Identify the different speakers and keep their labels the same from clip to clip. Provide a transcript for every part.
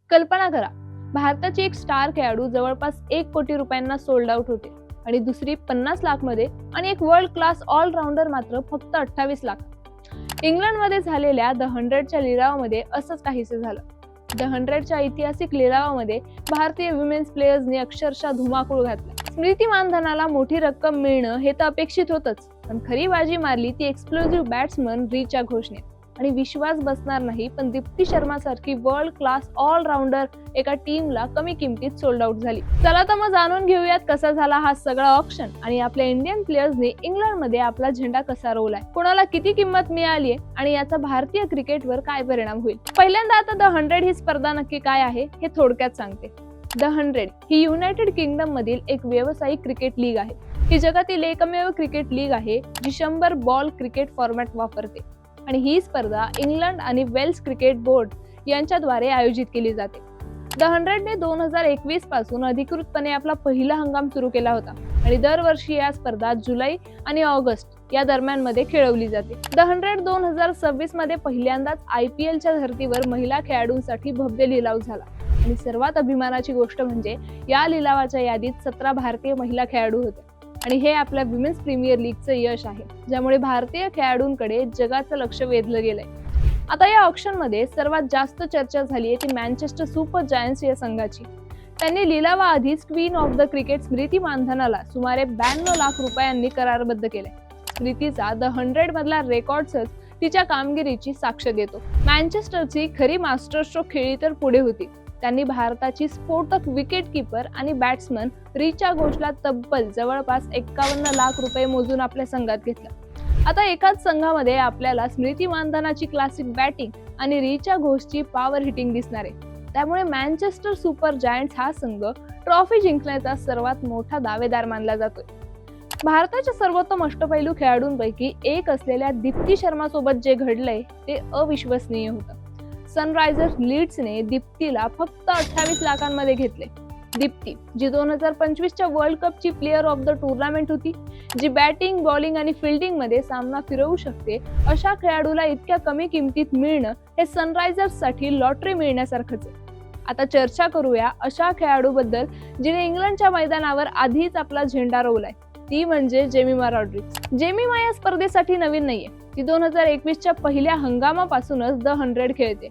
Speaker 1: कल्पना करा, भारताची एक स्टार खेळाडू जवळपास 1 कोटी रुपयांना सोल्ड आउट होते आणि दुसरी 50 लाख मध्ये आणि एक वर्ल्ड क्लास ऑलराऊंडर मात्र फक्त 28 लाख. इंग्लंडमध्ये झालेल्या द 100च्या लिलावामध्ये असंच काहीसे झालं. द 100च्या ऐतिहासिक लिलावामध्ये भारतीय विमेन्स प्लेयर्सने अक्षरशः धुमाकूळ घातला. स्मृती मानधनाला मोठी रक्कम मिळणं हे तर अपेक्षित होतच, पण खरी बाजी मारली ती एक्सप्लोजिव्ह बॅट्समन रिचा घोषने. आणि विश्वास बसणार नाही, पण दीप्ती शर्मा सारखी वर्ल्ड क्लास ऑलराऊंडर एका टीमला कमी किमतीत सोल्ड आउट झाली. चला तर मग जाणून घेऊयात कसा झाला हा सगळा ऑप्शन आणि आपल्या इंडियन प्लेयर्सने इंग्लंडमध्ये आपला झेंडा कसा रोवलाय, कोणाला किती किंमत मिळाली आणि याचा भारतीय क्रिकेटवर काय परिणाम होईल. पहिल्यांदा आता द 100 ही स्पर्धा नक्की काय आहे हे थोडक्यात सांगते. द 100 ही युनायटेड किंगडम मधील एक व्यावसायिक क्रिकेट लीग आहे. ही जगातील एकमेव क्रिकेट लीग आहे जी 100 बॉल क्रिकेट फॉर्मॅट वापरते आणि ही स्पर्धा इंग्लंड आणि वेल्स क्रिकेट बोर्ड यांच्याद्वारे आयोजित केली जाते. द 100ने 2021 पासून अधिकृतपणे आपला पहिला हंगाम सुरू केला होता आणि दरवर्षी या स्पर्धा जुलै आणि ऑगस्ट या दरम्यान मध्ये खेळवली जाते. द 100 2026 मध्ये पहिल्यांदाच IPLच्या धर्तीवर महिला खेळाडूंसाठी भव्य लिलाव झाला आणि सर्वात अभिमानाची गोष्ट म्हणजे या लिलावाच्या यादीत 17 भारतीय महिला खेळाडू होते आणि हे आपल्या विमेन्स प्रीमियर लीगचं यश आहे, ज्यामुळे भारतीय खेळाडूंकडे जगाचं लक्ष वेधलं गेलंय. आता या ऑप्शन मध्ये सर्वात जास्त चर्चा झाली आहे ती मँचेस्टर सुपर जायंट्स या संघाची. त्यांनी लिलावाआधीच क्वीन ऑफ द क्रिकेट स्मृती मानधनाला सुमारे 92 लाख रुपयांनी करारबद्ध केले. स्मृतीचा द 100 मधला रेकॉर्डच तिच्या कामगिरीची साक्ष देतो. मँचेस्टरची खरी मास्टर स्ट्रोक खेळी तर पुढे होती. त्यांनी भारताची स्फोटक विकेट कीपर आणि बॅट्समन रिचा घोषला तब्बल जवळपास 51 लाख रुपये मोजून आपल्या संघात घेतलं. आता एकाच संघामध्ये आपल्याला स्मृती मानधनाची क्लासिक बॅटिंग आणि रिचा घोषची पॉवर हिटिंग दिसणार आहे. त्यामुळे मँचेस्टर सुपर जायंट्स हा संघ ट्रॉफी जिंकण्याचा सर्वात मोठा दावेदार मानला जातोय. भारताच्या सर्वोत्तम अष्टपैलू खेळाडूंपैकी एक असलेल्या दीप्ती शर्मा सोबत जे घडलंय ते अविश्वसनीय होतं. सनरायझर्स लीड्सने दीप्तीला फक्त 28 लाखांमध्ये घेतले. दीप्ती जी 2025च्या वर्ल्ड कपची प्लेअर ऑफ द टुर्नामेंट होती, जी बॅटिंग, बॉलिंग आणि फिल्डिंग मध्ये सामना फिरवू शकते, अशा खेळाडूला इतक्या कमी किमतीत मिळणं हे सनरायझर्ससाठी लॉटरी मिळण्यासारखंच आहे. आता चर्चा करूया अशा खेळाडूबद्दल जिने इंग्लंडच्या मैदानावर आधीच आपला झेंडा रोवलाय. ती म्हणजे जेमिमा रॉड्रिग्स. जेमिमा या स्पर्धेसाठी नवीन नाहीये. ती 2021च्या पहिल्या हंगामापासूनच द 100 खेळते.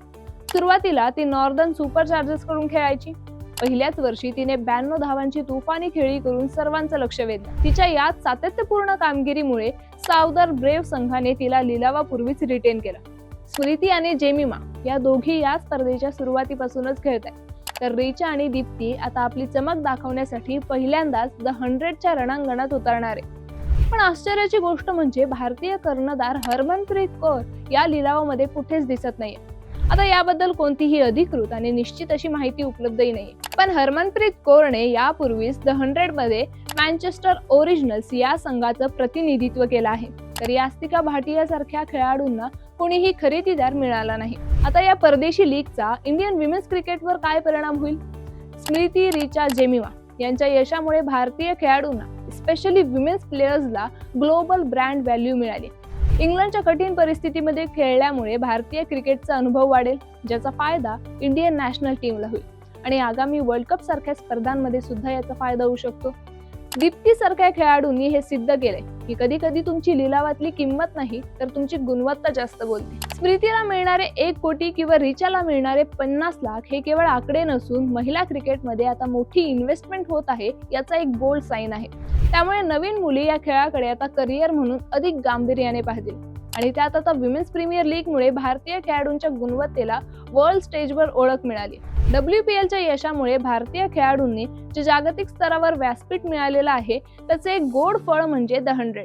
Speaker 1: सुरुवातीला ती नॉर्दर्न सुपर चार्जर्स कडून खेळायची. पहिल्याच वर्षी तिने 92 धावांची तुफानी खेळी करून सर्वांचं लक्ष वेधलं. तिच्या यात सातत्यपूर्ण कामगिरीमुळे साऊदर्न ब्रेव्ह संघाने तिला लिलावापूर्वीच रिटेन केलं. स्मृती आणि जेमिमा या दोघी या स्पर्धेच्या सुरुवातीपासूनच खेळत आहेत, तर रिचा आणि दीप्ती आता आपली चमक दाखवण्यासाठी पहिल्यांदाच द 100च्या रणांगणात उतरणार आहे. पण आश्चर्याची गोष्ट म्हणजे भारतीय कर्णधार हरमनप्रीत कौर या लिलावामध्ये कुठेच दिसत नाहीये. आता याबद्दल कोणतीही अधिकृत आणि निश्चित अशी माहिती उपलब्धही नाहीये. पण हरमनप्रीत कौरने यापूर्वीच द 100 मध्ये मँचेस्टर ओरिजिनल्स या संघाचं प्रतिनिधित्व केलं आहे, तर यास्तिका भाटिया सारख्या खेळाडूंना कोणीही खरेदीदार मिळाला नाही. आता या परदेशी लीगचा इंडियन विमेन्स क्रिकेटवर काय परिणाम होईल? स्मृती, रिचा, जेमिमा यांच्या यशामुळे भारतीय खेळाडूंना, स्पेशली विमेन्स प्लेयर्सला ग्लोबल ब्रँड व्हॅल्यू मिळाली. इंग्लंडच्या कठीण परिस्थितीमध्ये खेळल्यामुळे भारतीय क्रिकेटचा अनुभव वाढेल, ज्याचा फायदा इंडियन नॅशनल टीमला होईल आणि आगामी वर्ल्ड कप सारख्या स्पर्धांमध्ये सुद्धा याचा फायदा होऊ शकतो. दीप्ती सारख्या खेळाडूंनी हे सिद्ध केलंय की कधी कधी तुमची लिलावातली किंमत नाही तर तुमची गुणवत्ता जास्त बोलते. स्मृतीला मिळणारे 1 कोटी किंवा रिचाला मिळणारे 50 लाख हे केवळ आकडे नसून महिला क्रिकेटमध्ये आता मोठी इन्व्हेस्टमेंट होत आहे याचा एक बोल्ड साईन आहे. त्यामुळे नवीन मुली या खेळाकडे आता करिअर म्हणून अधिक गांभीर्याने पाहतील आणि त्यात आता विमेन्स प्रीमियर लीग मुळे भारतीय खेळाडूंच्या गुणवत्तेला वर्ल्ड स्टेजवर ओळख मिळाली. WPLच्या यशामुळे भारतीय खेळाडूंनी जे जागतिक स्तरावर व्यासपीठ मिळालेलं आहे त्याचे एक गोड फळ म्हणजे द 100.